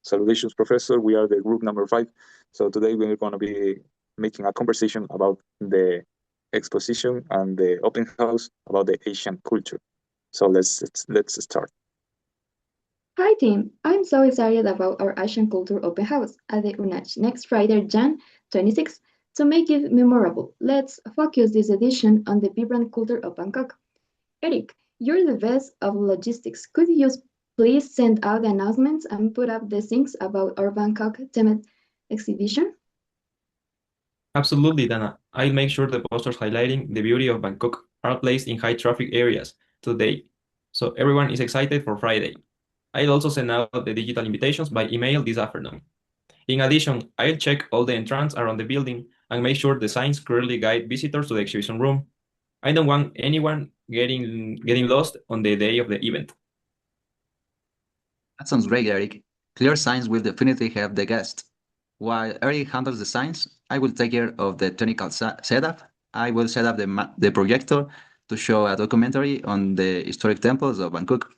Salutations, Professor. We are the group number 5. So today we're going to be making a conversation about the exposition and the open house about the Asian culture. So let's start. Hi team, I'm so excited about our Asian Culture Open House at the UNACH next Friday, Jan 26. To make it memorable, let's focus this edition on the vibrant culture of Bangkok. Eric, you're the best of logistics. Could you please send out the announcements and put up the things about our Bangkok themed exhibition? Absolutely, Dana. I'll make sure the posters highlighting the beauty of Bangkok are placed in high traffic areas today, so everyone is excited for Friday. I'll also send out the digital invitations by email this afternoon. In addition, I'll check all the entrance around the building and make sure the signs clearly guide visitors to the exhibition room. I don't want anyone getting lost on the day of the event. That sounds great, Eric. Clear signs will definitely help the guest. While Eric handles the signs, I will take care of the technical setup. I will set up the projector to show a documentary on the historic temples of Bangkok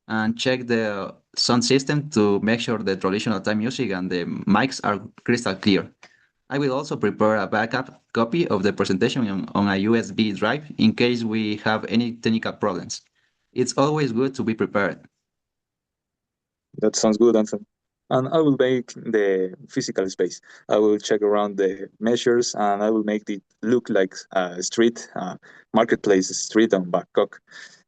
and check the sound system to make sure the traditional Thai music and the mics are crystal clear. I will also prepare a backup copy of the presentation on a USB drive in case we have any technical problems. It's always good to be prepared. That sounds good, Anson. And I will make the physical space. I will check around the measures and I will make it look like a street, marketplace street on Bangkok.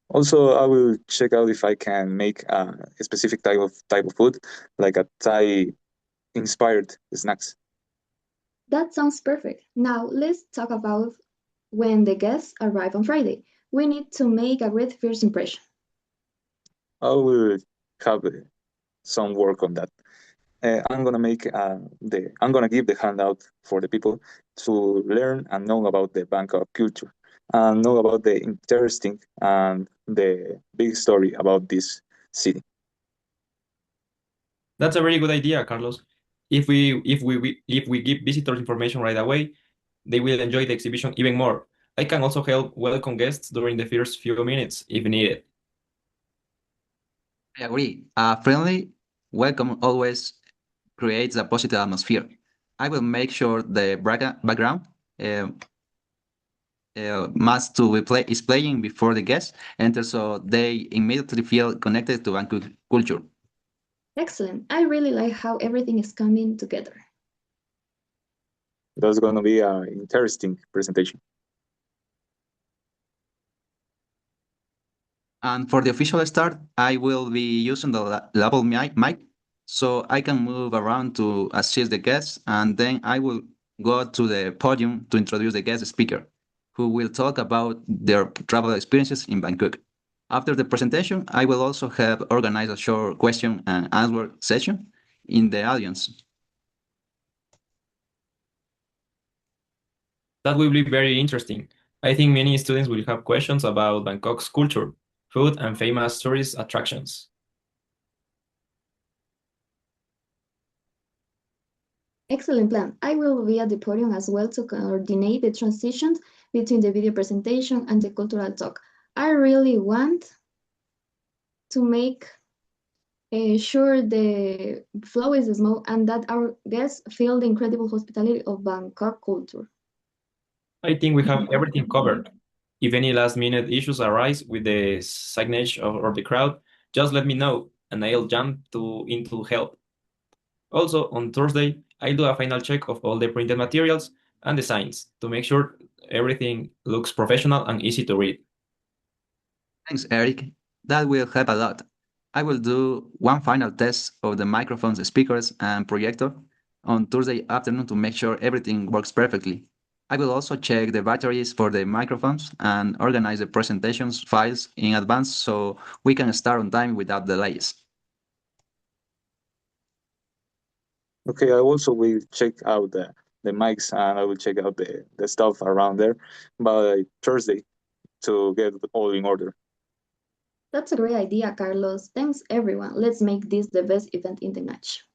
Also, I will check out if I can make a specific type of food, like a Thai inspired snacks. That sounds perfect. Now let's talk about when the guests arrive on Friday. We need to make a great first impression. I will have some work on that. I'm gonna give the handout for the people to learn and know about the Bangkok culture and know about the interesting and the big story about this city. That's a very good idea, Carlos. If we give visitors information right away, they will enjoy the exhibition even more. I can also help welcome guests during the first few minutes if needed. I agree. A friendly welcome always creates a positive atmosphere. I will make sure the background uh, must to be is playing before the guests enter so they immediately feel connected to Bangkok culture. Excellent. I really like how everything is coming together. That's gonna be an interesting presentation. And for the official start, I will be using the level mic so I can move around to assist the guests, and then I will go to the podium to introduce the guest speaker, who will talk about their travel experiences in Bangkok. After the presentation, I will also have organized a short question and answer session in the audience. That will be very interesting. I think many students will have questions about Bangkok's culture, food, and famous tourist attractions. Excellent plan. I will be at the podium as well to coordinate the transitions between the video presentation and the cultural talk. I really want to make sure the flow is smooth and that our guests feel the incredible hospitality of Bangkok culture. I think we have everything covered. If any last-minute issues arise with the signage or the crowd, just let me know, and I'll jump into help. Also, on Thursday, I'll do a final check of all the printed materials and the signs to make sure everything looks professional and easy to read. Thanks, Eric. That will help a lot. I will do one final test of the microphones, speakers, and projector on Thursday afternoon to make sure everything works perfectly. I will also check the batteries for the microphones and organize the presentations files in advance so we can start on time without delays. Okay, I also will check out the mics and I will check out the stuff around there by Thursday to get it all in order. That's a great idea, Carlos. Thanks, everyone. Let's make this the best event in the match.